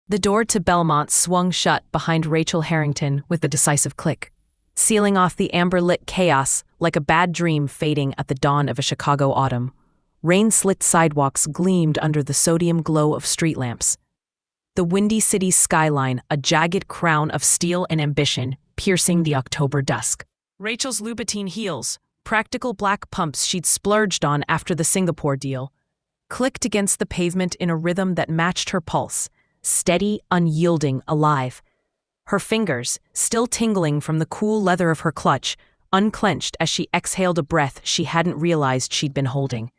The door to Belmont swung shut behind Rachel Harrington with a decisive click, sealing off the amber-lit chaos like a bad dream fading at the dawn of a Chicago autumn. Rain-slicked sidewalks gleamed under the sodium glow of street lamps. The windy city's skyline, a jagged crown of steel and ambition, piercing the October dusk. Rachel's Louboutin heels, practical black pumps she'd splurged on after the Singapore deal, clicked against the pavement in a rhythm that matched her pulse, steady, unyielding, alive. Her fingers, still tingling from the cool leather of her clutch, unclenched as she exhaled a breath she hadn't realized she'd been holding.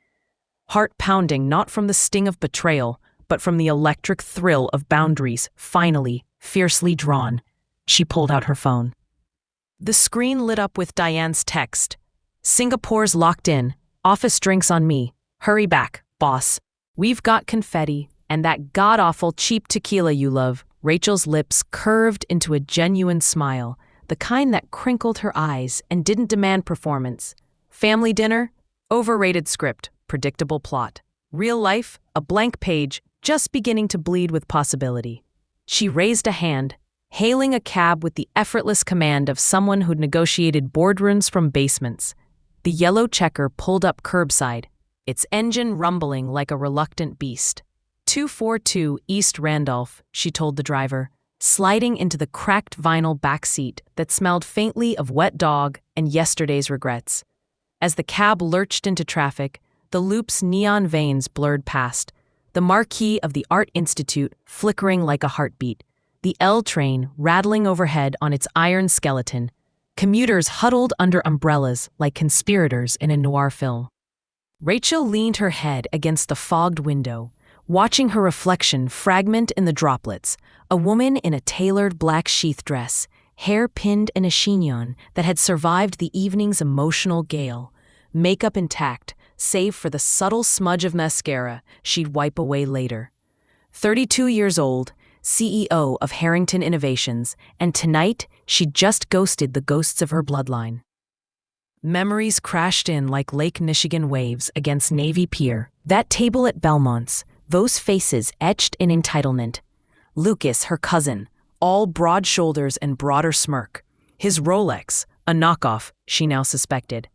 Heart pounding not from the sting of betrayal, but from the electric thrill of boundaries, finally, fiercely drawn. She pulled out her phone. The screen lit up with Diane's text. "Singapore's locked in. Office drinks on me. Hurry back, boss. We've got confetti, and that god-awful cheap tequila you love." Rachel's lips curved into a genuine smile, the kind that crinkled her eyes and didn't demand performance. Family dinner? Overrated script, predictable plot. Real life? A blank page, just beginning to bleed with possibility. She raised a hand, hailing a cab with the effortless command of someone who'd negotiated boardrooms from basements. The yellow checker pulled up curbside, its engine rumbling like a reluctant beast. 242 East Randolph, she told the driver, sliding into the cracked vinyl backseat that smelled faintly of wet dog and yesterday's regrets. As the cab lurched into traffic, the loop's neon veins blurred past, the marquee of the Art Institute flickering like a heartbeat, the L train rattling overhead on its iron skeleton, commuters huddled under umbrellas like conspirators in a noir film. Rachel leaned her head against the fogged window, watching her reflection fragment in the droplets, a woman in a tailored black sheath dress, hair pinned in a chignon that had survived the evening's emotional gale, makeup intact, save for the subtle smudge of mascara she'd wipe away later. 32 years old, CEO of Harrington Innovations, and tonight she'd just ghosted the ghosts of her bloodline. Memories crashed in like Lake Michigan waves against Navy Pier, that table at Belmont's, those faces etched in entitlement. Lucas, her cousin, all broad shoulders and broader smirk. His Rolex, a knockoff, she now suspected,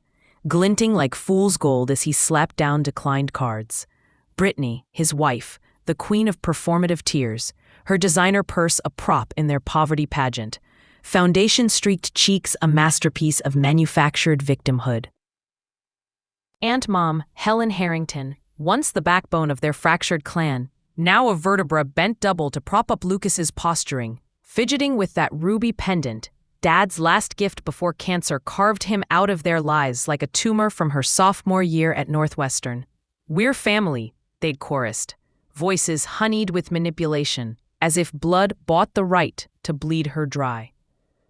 glinting like fool's gold as he slapped down declined cards. Brittany, his wife, the queen of performative tears, her designer purse a prop in their poverty pageant, foundation-streaked cheeks a masterpiece of manufactured victimhood. Aunt Mom, Helen Harrington, once the backbone of their fractured clan, now a vertebra bent double to prop up Lucas's posturing, fidgeting with that ruby pendant. Dad's last gift before cancer carved him out of their lives like a tumor from her sophomore year at Northwestern. "We're family," they'd chorused, voices honeyed with manipulation, as if blood bought the right to bleed her dry.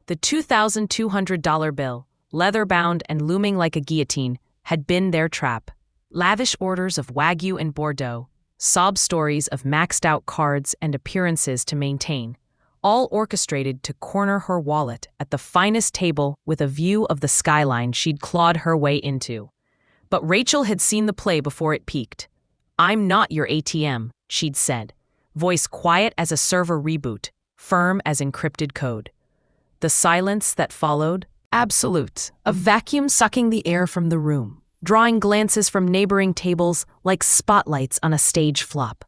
The $2,200 bill, leather-bound and looming like a guillotine, had been their trap. Lavish orders of Wagyu and Bordeaux, sob stories of maxed-out cards and appearances to maintain, all orchestrated to corner her wallet at the finest table with a view of the skyline she'd clawed her way into. But Rachel had seen the play before it peaked. "I'm not your ATM," she'd said, voice quiet as a server reboot, firm as encrypted code. The silence that followed, absolute, a vacuum sucking the air from the room, drawing glances from neighboring tables like spotlights on a stage flop.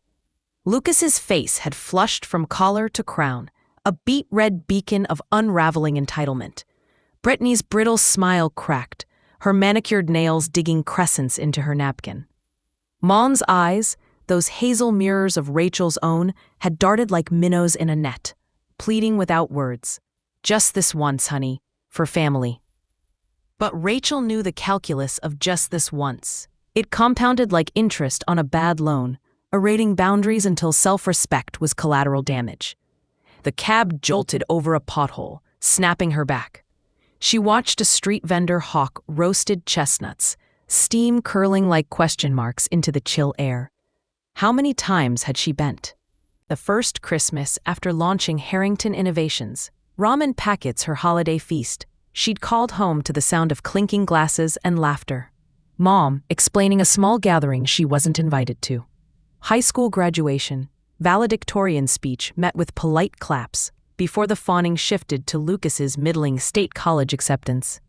Lucas's face had flushed from collar to crown, a beet-red beacon of unraveling entitlement. Brittany's brittle smile cracked, her manicured nails digging crescents into her napkin. Mom's eyes, those hazel mirrors of Rachel's own, had darted like minnows in a net, pleading without words. "Just this once, honey, for family." But Rachel knew the calculus of just this once. It compounded like interest on a bad loan, eroding boundaries until self-respect was collateral damage. The cab jolted over a pothole, snapping her back. She watched a street vendor hawk roasted chestnuts, steam curling like question marks into the chill air. How many times had she bent? The first Christmas after launching Harrington Innovations, ramen packets her holiday feast, she'd called home to the sound of clinking glasses and laughter. Mom explaining a small gathering she wasn't invited to. High school graduation, valedictorian speech met with polite claps before the fawning shifted to Lucas's middling state college acceptance.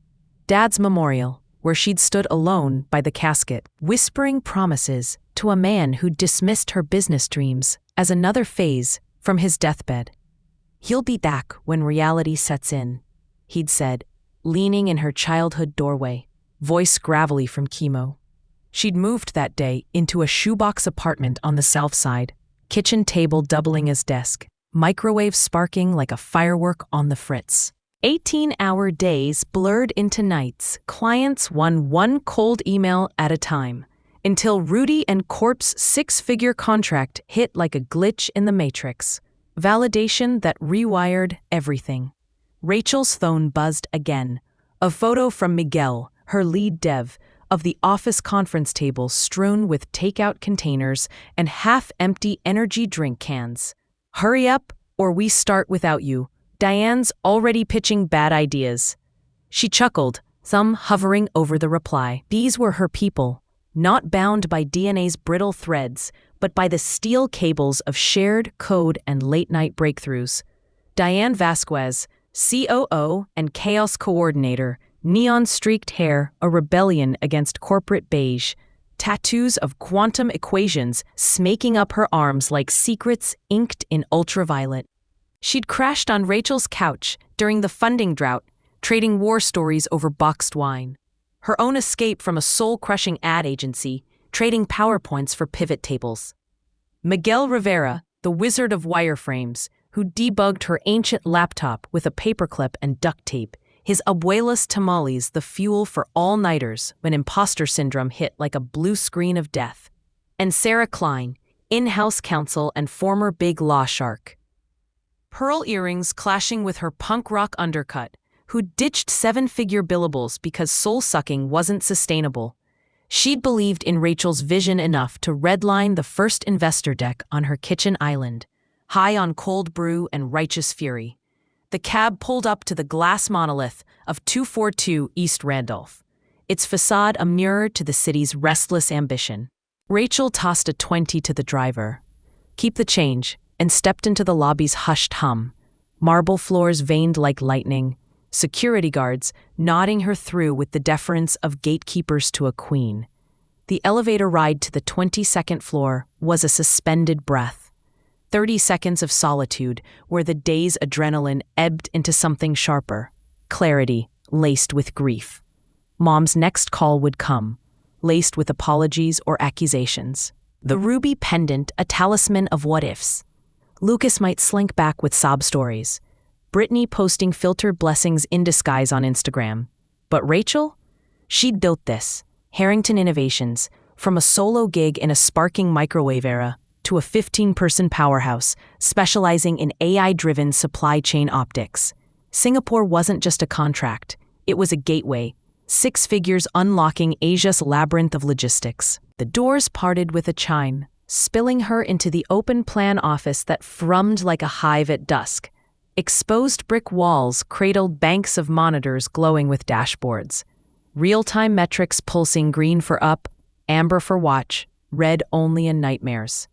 Dad's memorial, where she'd stood alone by the casket, whispering promises to a man who dismissed her business dreams as another phase from his deathbed. "He'll be back when reality sets in," he'd said, leaning in her childhood doorway, voice gravelly from chemo. She'd moved that day into a shoebox apartment on the south side, kitchen table doubling as desk, microwave sparking like a firework on the fritz. 18-hour days blurred into nights, clients won one cold email at a time, until Rudy and Corp's six-figure contract hit like a glitch in the Matrix. Validation that rewired everything. Rachel's phone buzzed again. A photo from Miguel, her lead dev, of the office conference table strewn with takeout containers and half-empty energy drink cans. "Hurry up, or we start without you. Diane's already pitching bad ideas." She chuckled, thumb hovering over the reply. These were her people, not bound by DNA's brittle threads, but by the steel cables of shared code and late-night breakthroughs. Diane Vasquez, COO and chaos coordinator, neon-streaked hair, a rebellion against corporate beige, tattoos of quantum equations smaking up her arms like secrets inked in ultraviolet. She'd crashed on Rachel's couch during the funding drought, trading war stories over boxed wine. Her own escape from a soul-crushing ad agency, trading PowerPoints for pivot tables. Miguel Rivera, the wizard of wireframes, who debugged her ancient laptop with a paperclip and duct tape, his abuela's tamales the fuel for all-nighters when imposter syndrome hit like a blue screen of death. And Sarah Klein, in-house counsel and former big law shark. Pearl earrings clashing with her punk rock undercut, who ditched seven-figure billables because soul-sucking wasn't sustainable. She'd believed in Rachel's vision enough to redline the first investor deck on her kitchen island, high on cold brew and righteous fury. The cab pulled up to the glass monolith of 242 East Randolph, its facade a mirror to the city's restless ambition. Rachel tossed a 20 to the driver. "Keep the change," and stepped into the lobby's hushed hum. Marble floors veined like lightning, security guards nodding her through with the deference of gatekeepers to a queen. The elevator ride to the 22nd floor was a suspended breath. 30 seconds of solitude where the day's adrenaline ebbed into something sharper, clarity laced with grief. Mom's next call would come, laced with apologies or accusations. The ruby pendant, a talisman of what-ifs. Lucas might slink back with sob stories. Brittany posting filtered blessings in disguise on Instagram. But Rachel? She'd built this. Harrington Innovations, from a solo gig in a sparking microwave era to a 15-person powerhouse specializing in AI-driven supply chain optics. Singapore wasn't just a contract, it was a gateway, 6 figures unlocking Asia's labyrinth of logistics. The doors parted with a chime, spilling her into the open-plan office that thrummed like a hive at dusk. Exposed brick walls cradled banks of monitors glowing with dashboards. Real-time metrics pulsing green for up, amber for watch, red only in nightmares.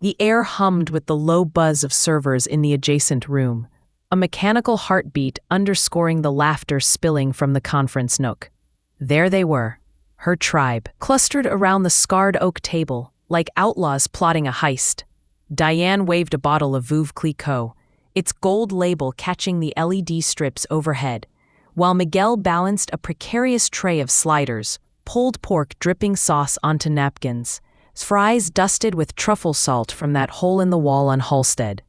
The air hummed with the low buzz of servers in the adjacent room, a mechanical heartbeat underscoring the laughter spilling from the conference nook. There they were, her tribe, clustered around the scarred oak table, like outlaws plotting a heist. Diane waved a bottle of Veuve Clicquot, its gold label catching the LED strips overhead, while Miguel balanced a precarious tray of sliders, pulled pork dripping sauce onto napkins, fries dusted with truffle salt from that hole in the wall on Halstead.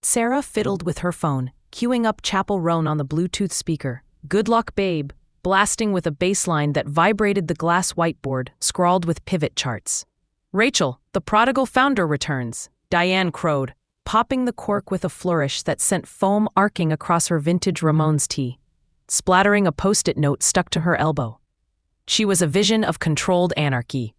Sarah fiddled with her phone, queuing up Chapel Roan on the Bluetooth speaker. "Good luck, babe," blasting with a bass line that vibrated the glass whiteboard, scrawled with pivot charts. "Rachel, the prodigal founder returns," Diane crowed, popping the cork with a flourish that sent foam arcing across her vintage Ramones tee, splattering a post-it note stuck to her elbow. She was a vision of controlled anarchy.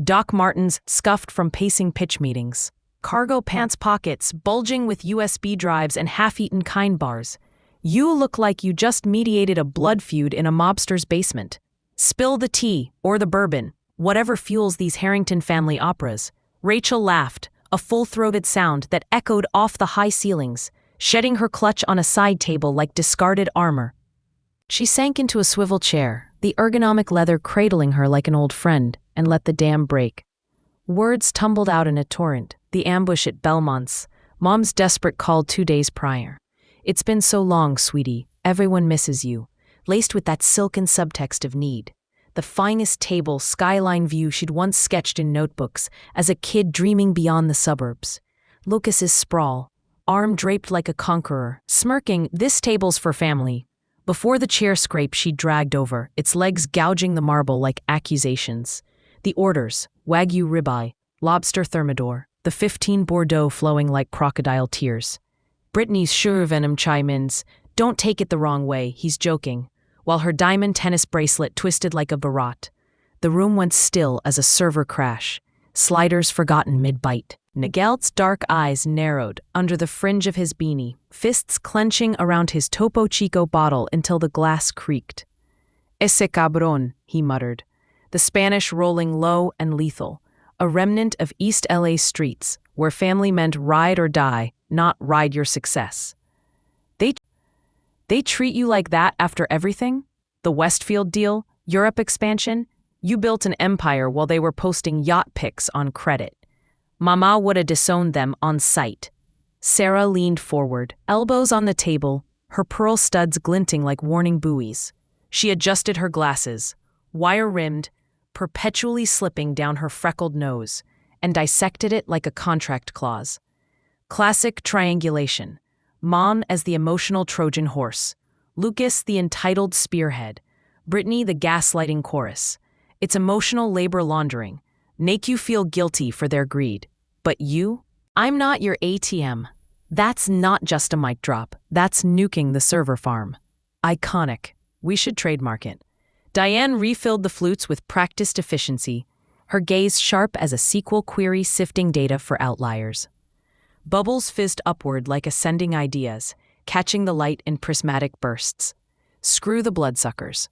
Doc Martens scuffed from pacing pitch meetings. Cargo pants pockets bulging with USB drives and half-eaten Kind bars. You look like you just mediated a blood feud in a mobster's basement. Spill the tea, or the bourbon, whatever fuels these Harrington family operas. Rachel laughed, a full-throated sound that echoed off the high ceilings, shedding her clutch on a side table like discarded armor. She sank into a swivel chair, the ergonomic leather cradling her like an old friend, and let the dam break. Words tumbled out in a torrent, the ambush at Belmont's, Mom's desperate call 2 days prior. "It's been so long, sweetie, everyone misses you," laced with that silken subtext of need. The finest table, skyline view she'd once sketched in notebooks as a kid dreaming beyond the suburbs. Lucas's sprawl, arm draped like a conqueror, smirking, "This table's for family." Before the chair scrape she dragged over, its legs gouging the marble like accusations. The orders, Wagyu ribeye, lobster thermidor, the 15 Bordeaux flowing like crocodile tears. Brittany's sure venom chime-ins, "Don't take it the wrong way, he's joking," while her diamond tennis bracelet twisted like a barat. The room went still as a server crash, sliders forgotten mid-bite. Miguel's dark eyes narrowed under the fringe of his beanie, fists clenching around his Topo Chico bottle until the glass creaked. "Ese cabrón," he muttered, the Spanish rolling low and lethal, a remnant of East LA streets where family meant ride or die, not ride your success. They treat you like that after everything? The Westfield deal, Europe expansion? You built an empire while they were posting yacht pics on credit. Mama woulda disowned them on sight. Sarah leaned forward, elbows on the table, her pearl studs glinting like warning buoys. She adjusted her glasses, wire-rimmed, perpetually slipping down her freckled nose, and dissected it like a contract clause. Classic triangulation. Mom as the emotional Trojan horse, Lucas the entitled spearhead, Brittany the gaslighting chorus. It's emotional labor laundering, make you feel guilty for their greed. But you? I'm not your ATM. That's not just a mic drop, that's nuking the server farm. Iconic. We should trademark it. Diane refilled the flutes with practiced efficiency, her gaze sharp as a SQL query sifting data for outliers. Bubbles fizzed upward like ascending ideas, catching the light in prismatic bursts. Screw the bloodsuckers.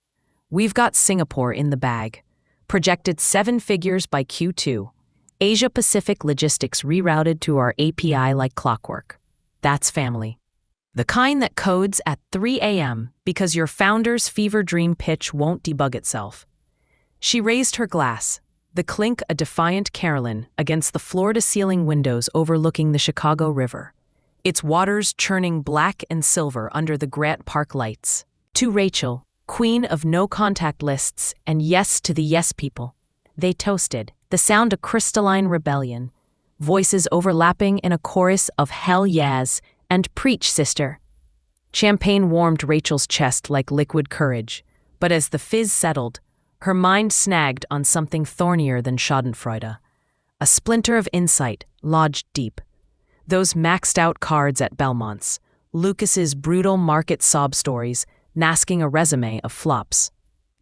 We've got Singapore in the bag. Projected 7 figures by Q2. Asia-Pacific logistics rerouted to our API like clockwork. That's family. The kind that codes at 3 a.m. because your founder's fever dream pitch won't debug itself. She raised her glass, the clink a defiant carillon against the floor-to-ceiling windows overlooking the Chicago River, its waters churning black and silver under the Grant Park lights. To Rachel, queen of no-contact lists and yes to the yes people. They toasted, the sound a crystalline rebellion, voices overlapping in a chorus of hell yes and preach, sister. Champagne warmed Rachel's chest like liquid courage, but as the fizz settled, her mind snagged on something thornier than schadenfreude. A splinter of insight lodged deep. Those maxed-out cards at Belmont's, Lucas's brutal market sob stories, masking a resume of flops.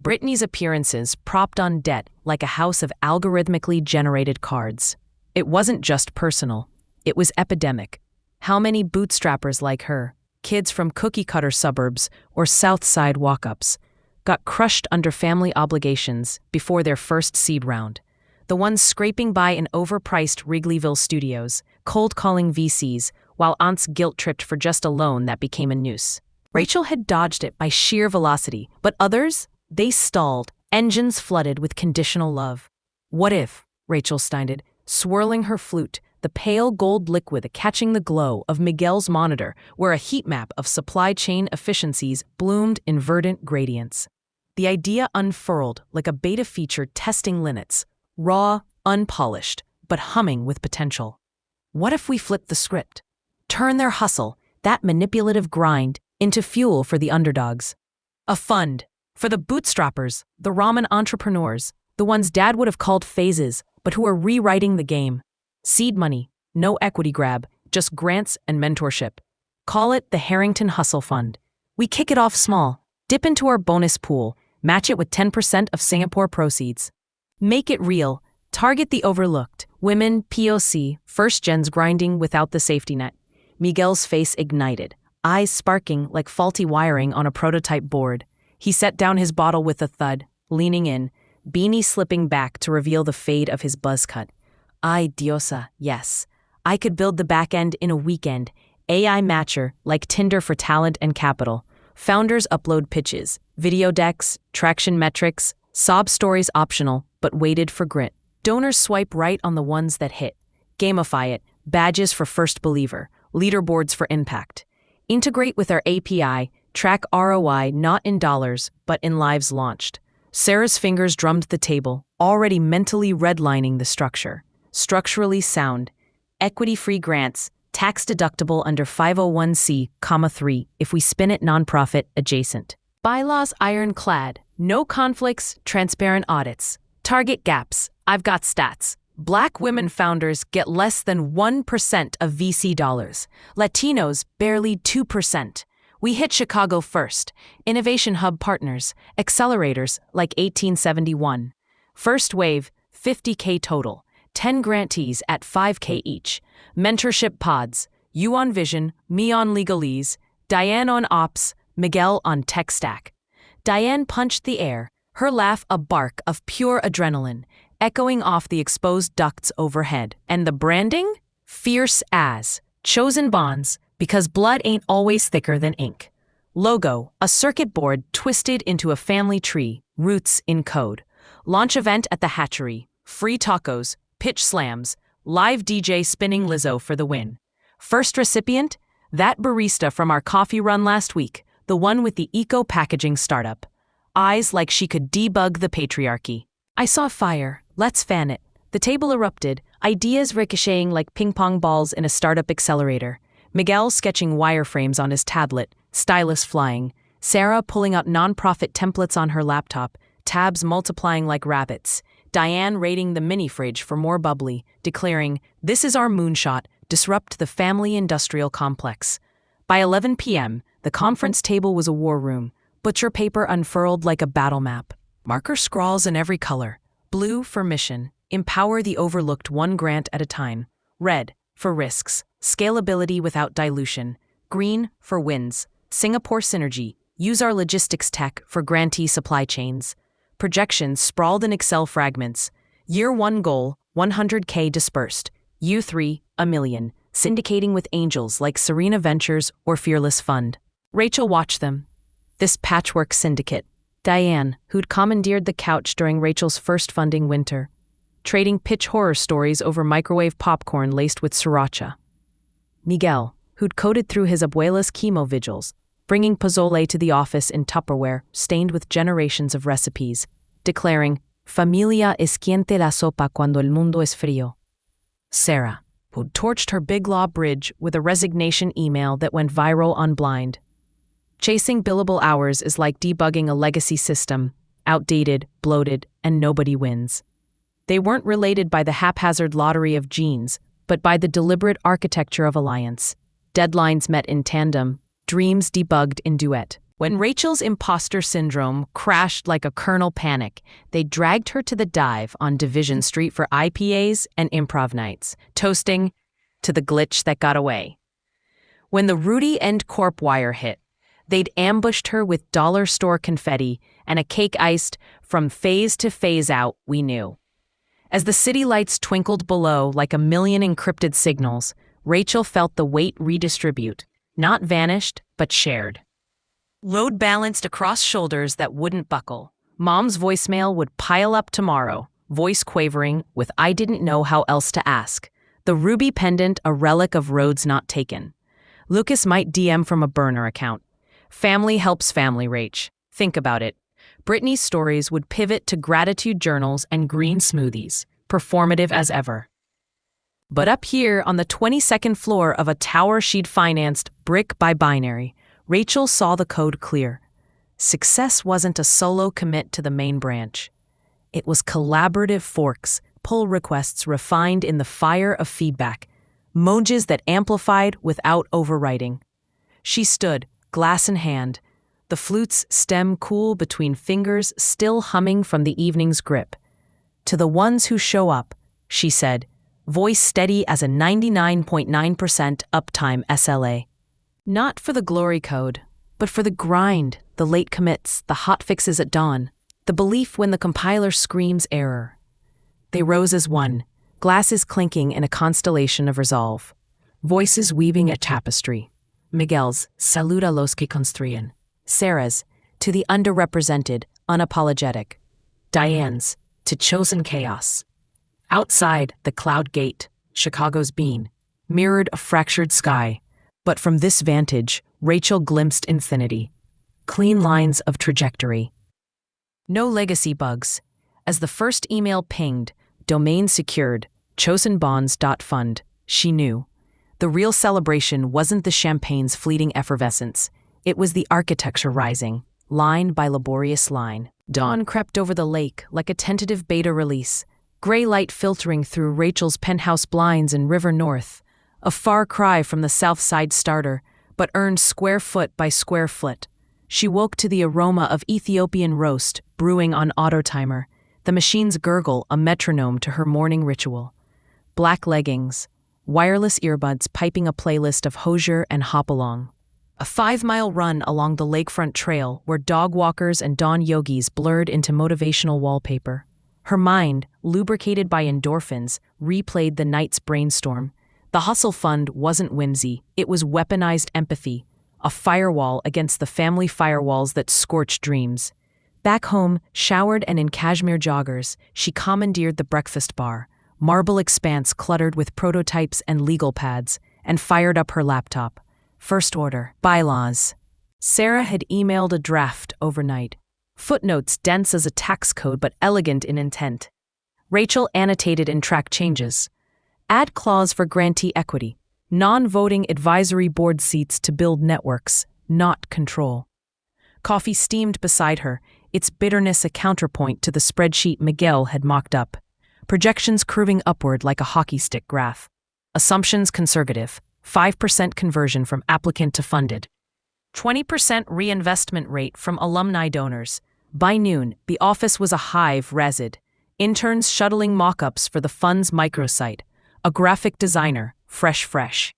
Brittany's appearances propped on debt like a house of algorithmically generated cards. It wasn't just personal, it was epidemic. How many bootstrappers like her, kids from cookie-cutter suburbs or South Side walk-ups, got crushed under family obligations before their first seed round? The ones scraping by in overpriced Wrigleyville studios, cold-calling VCs, while aunts guilt-tripped for just a loan that became a noose. Rachel had dodged it by sheer velocity, but others? They stalled, engines flooded with conditional love. "What if," Rachel steined, swirling her flute, the pale gold liquid catching the glow of Miguel's monitor, where a heat map of supply chain efficiencies bloomed in verdant gradients. The idea unfurled like a beta feature testing linnets, raw, unpolished, but humming with potential. What if we flipped the script? Turn their hustle, that manipulative grind, into fuel for the underdogs. A fund. For the bootstrappers, the ramen entrepreneurs, the ones Dad would have called phases, but who are rewriting the game. Seed money, no equity grab, just grants and mentorship. Call it the Harrington Hustle Fund. We kick it off small, dip into our bonus pool, match it with 10% of Singapore proceeds. Make it real. Target the overlooked. Women, POC, first gens grinding without the safety net. Miguel's face ignited, eyes sparking like faulty wiring on a prototype board. He set down his bottle with a thud, leaning in, beanie slipping back to reveal the fade of his buzz cut. Ay, diosa, yes. I could build the back end in a weekend. AI matcher like Tinder for talent and capital. Founders upload pitches, video decks, traction metrics, sob stories optional, but weighted for grit. Donors swipe right on the ones that hit. Gamify it, badges for first believer, leaderboards for impact. Integrate with our API, track ROI not in dollars, but in lives launched. Sarah's fingers drummed the table, already mentally redlining the structure. Structurally sound. Equity-free grants, tax-deductible under 501c(3) if we spin it nonprofit adjacent. Bylaws ironclad, no conflicts, transparent audits. Target gaps, I've got stats. Black women founders get less than 1% of VC dollars. Latinos, barely 2%. We hit Chicago first. Innovation Hub partners, accelerators like 1871. First wave, 50K total. 10 grantees at 5K each. Mentorship pods, you on vision, me on legalese, Diane on ops, Miguel on tech stack. Diane punched the air, her laugh a bark of pure adrenaline, echoing off the exposed ducts overhead. And the branding? Fierce as. Chosen bonds, because blood ain't always thicker than ink. Logo, a circuit board twisted into a family tree, roots in code. Launch event at the hatchery, free tacos, pitch slams, live DJ spinning Lizzo for the win. First recipient? That barista from our coffee run last week, the one with the eco-packaging startup. Eyes like she could debug the patriarchy. I saw fire. Let's fan it. The table erupted, ideas ricocheting like ping-pong balls in a startup accelerator. Miguel sketching wireframes on his tablet, stylus flying. Sarah pulling out nonprofit templates on her laptop, tabs multiplying like rabbits. Diane raiding the mini-fridge for more bubbly, declaring, "This is our moonshot, disrupt the family industrial complex." By 11 p.m., the conference table was a war room, butcher paper unfurled like a battle map. Marker scrawls in every color. Blue for mission, empower the overlooked one grant at a time. Red for risks, scalability without dilution. Green for wins, Singapore synergy, use our logistics tech for grantee supply chains. Projections sprawled in Excel fragments. Year 1 goal, 100K dispersed. U3, $1 million, syndicating with angels like Serena Ventures or Fearless Fund. Rachel watched them. This patchwork syndicate. Diane, who'd commandeered the couch during Rachel's first funding winter, trading pitch horror stories over microwave popcorn laced with sriracha. Miguel, who'd coded through his abuela's chemo vigils, bringing pozole to the office in Tupperware stained with generations of recipes, declaring, "Familia esquiente la sopa cuando el mundo es frío." Sarah, who'd torched her Big Law bridge with a resignation email that went viral on Blind. Chasing billable hours is like debugging a legacy system, outdated, bloated, and nobody wins. They weren't related by the haphazard lottery of genes, but by the deliberate architecture of alliance. Deadlines met in tandem, dreams debugged in duet. When Rachel's imposter syndrome crashed like a kernel panic, they dragged her to the dive on Division Street for IPAs and improv nights, toasting to the glitch that got away. When the Rudy End Corp wire hit, they'd ambushed her with dollar store confetti and a cake iced from phase to phase out, we knew. As the city lights twinkled below like a million encrypted signals, Rachel felt the weight redistribute, not vanished, but shared. Load balanced across shoulders that wouldn't buckle. Mom's voicemail would pile up tomorrow, voice quavering with "I didn't know how else to ask." The ruby pendant a relic of roads not taken. Lucas might DM from a burner account. Family helps family, Rach. Think about it. Brittany's stories would pivot to gratitude journals and green smoothies, performative as ever. But up here on the 22nd floor of a tower she'd financed brick by binary, Rachel saw the code clear. Success wasn't a solo commit to the main branch. It was collaborative forks, pull requests refined in the fire of feedback, mojes that amplified without overwriting. She stood, glass in hand, the flute's stem cool between fingers still humming from the evening's grip. "To the ones who show up," she said, voice steady as a 99.9% uptime SLA. Not for the glory code, but for the grind, the late commits, the hot fixes at dawn, the belief when the compiler screams error. They rose as one, Glasses clinking in a constellation of resolve. Voices weaving a tapestry. Miguel's, Salud a los que construyen. Sarah's, to the underrepresented, unapologetic. Diane's, to chosen chaos. Outside, the cloud gate, Chicago's bean, mirrored a fractured sky. But from this vantage, Rachel glimpsed infinity. Clean lines of trajectory. No legacy bugs. As the first email pinged, domain secured, chosenbonds.fund, she knew. The real celebration wasn't the champagne's fleeting effervescence. It was the architecture rising, line by laborious line. Dawn crept over the lake like a tentative beta release, gray light filtering through Rachel's penthouse blinds in River North, a far cry from the South Side starter, but earned square foot by square foot. She woke to the aroma of Ethiopian roast brewing on autotimer, the machine's gurgle a metronome to her morning ritual. Black leggings, wireless earbuds piping a playlist of Hozier and Hopalong. A 5-mile run along the lakefront trail where dog walkers and dawn yogis blurred into motivational wallpaper. Her mind, lubricated by endorphins, replayed the night's brainstorm. The Hustle Fund wasn't whimsy, it was weaponized empathy, a firewall against the family firewalls that scorch dreams. Back home, showered and in cashmere joggers, she commandeered the breakfast bar, marble expanse cluttered with prototypes and legal pads, and fired up her laptop. First order, bylaws. Sarah had emailed a draft overnight. Footnotes dense as a tax code but elegant in intent. Rachel annotated and tracked changes. Add clause for grantee equity. Non-voting advisory board seats to build networks, not control. Coffee steamed beside her, its bitterness a counterpoint to the spreadsheet Miguel had mocked up. Projections curving upward like a hockey stick graph. Assumptions conservative. 5% conversion from applicant to funded. 20% reinvestment rate from alumni donors. By noon, the office was a hive resid. Interns shuttling mock-ups for the fund's microsite. A graphic designer, fresh.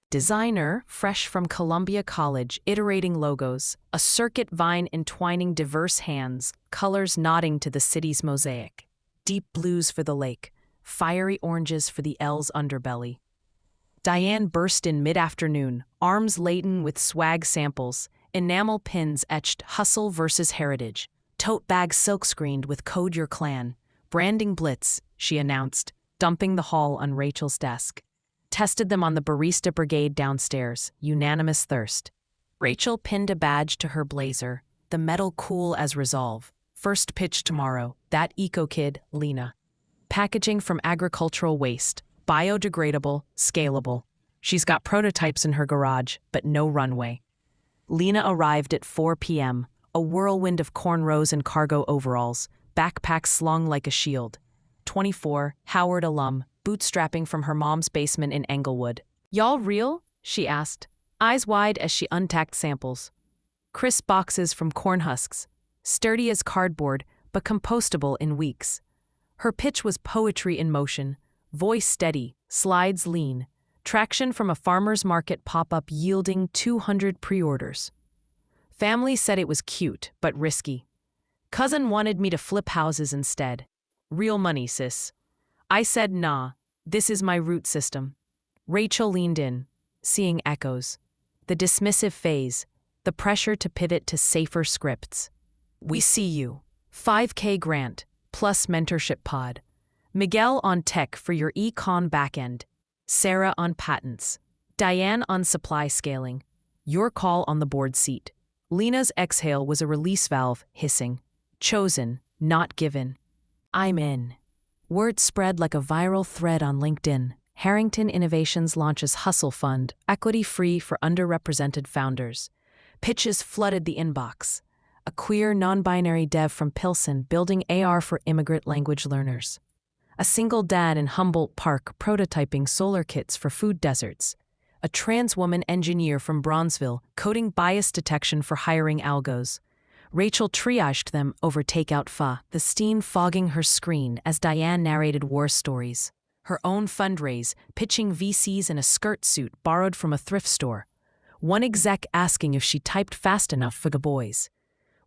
Designer, fresh from Columbia College, iterating logos. A circuit vine entwining diverse hands, colors nodding to the city's mosaic. Deep blues for the lake, fiery oranges for the L's underbelly. Diane burst in mid-afternoon, arms laden with swag samples, enamel pins etched Hustle versus Heritage, tote bag silk-screened with Code Your Clan, branding blitz, she announced, dumping the haul on Rachel's desk. Tested them on the barista brigade downstairs, unanimous thirst. Rachel pinned a badge to her blazer, the metal cool as resolve. First pitch tomorrow, that eco-kid, Lena. Packaging from agricultural waste. Biodegradable, scalable. She's got prototypes in her garage, but no runway. Lena arrived at 4 p.m., a whirlwind of cornrows and cargo overalls, backpack slung like a shield. 24, Howard alum, bootstrapping from her mom's basement in Englewood. "Y'all real?" she asked, eyes wide as she untacked samples. Crisp boxes from corn husks, sturdy as cardboard, but compostable in weeks. Her pitch was poetry in motion. Voice steady, slides lean, traction from a farmer's market pop-up yielding 200 pre-orders. Family said it was cute, but risky. Cousin wanted me to flip houses instead. Real money, sis. I said nah, this is my root system. Rachel leaned in, seeing echoes. The dismissive phase, the pressure to pivot to safer scripts. We see you. 5K grant, plus mentorship pod. Miguel on tech for your econ backend, Sarah on patents, Diane on supply scaling, your call on the board seat. Lena's exhale was a release valve, hissing. Chosen, not given. I'm in. Word spread like a viral thread on LinkedIn. Harrington Innovations launches Hustle Fund, equity-free for underrepresented founders. Pitches flooded the inbox. A queer, non-binary dev from Pilsen building AR for immigrant language learners. A single dad in Humboldt Park prototyping solar kits for food deserts. A trans woman engineer from Bronzeville coding bias detection for hiring algos. Rachel triaged them over takeout pho, the steam fogging her screen as Diane narrated war stories. Her own fundraise, pitching VCs in a skirt suit borrowed from a thrift store. One exec asking if she typed fast enough for the boys.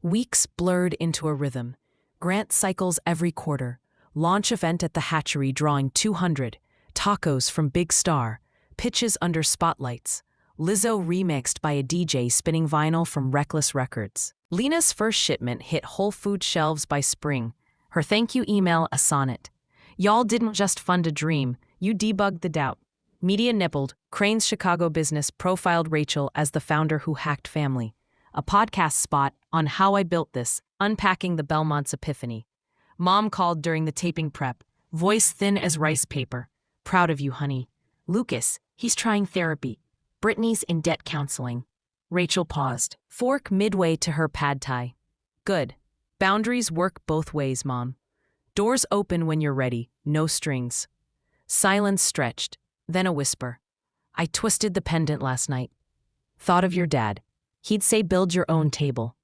Weeks blurred into a rhythm. Grant cycles every quarter. Launch event at the hatchery drawing 200. Tacos from Big Star. Pitches under spotlights. Lizzo remixed by a DJ spinning vinyl from Reckless Records. Lena's first shipment hit Whole Foods shelves by spring. Her thank you email a sonnet. Y'all didn't just fund a dream, you debugged the doubt. Media nibbled. Crane's Chicago business profiled Rachel as the founder who hacked family. A podcast spot on How I Built This, unpacking the Belmont's epiphany. Mom called during the taping prep, voice thin as rice paper. Proud of you, honey. Lucas, he's trying therapy. Brittany's in debt counseling. Rachel paused, fork midway to her pad thai. Good. Boundaries work both ways, Mom. Doors open when you're ready, no strings. Silence stretched, then a whisper. I twisted the pendant last night. Thought of your dad. He'd say build your own table.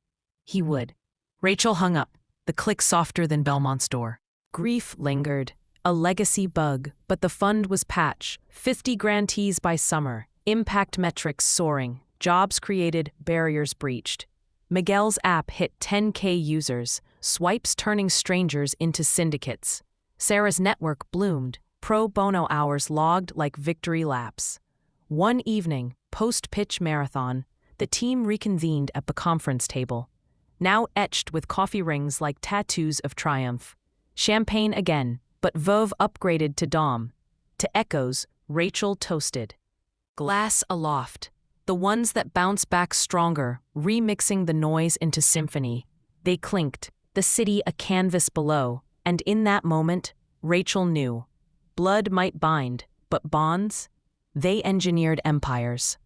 He would. Rachel hung up, the click softer than Belmont's door. Grief lingered, a legacy bug, but the fund was patch, 50 grantees by summer, impact metrics soaring, jobs created, barriers breached. Miguel's app hit 10K users, swipes turning strangers into syndicates. Sarah's network bloomed, pro bono hours logged like victory laps. One evening, post-pitch marathon, the team reconvened at the conference table, now etched with coffee rings like tattoos of triumph. Champagne again, but Veuve upgraded to Dom. To echoes, Rachel toasted. Glass aloft, the ones that bounce back stronger, remixing the noise into symphony. They clinked, the city a canvas below, and in that moment, Rachel knew. Blood might bind, but bonds? They engineered empires.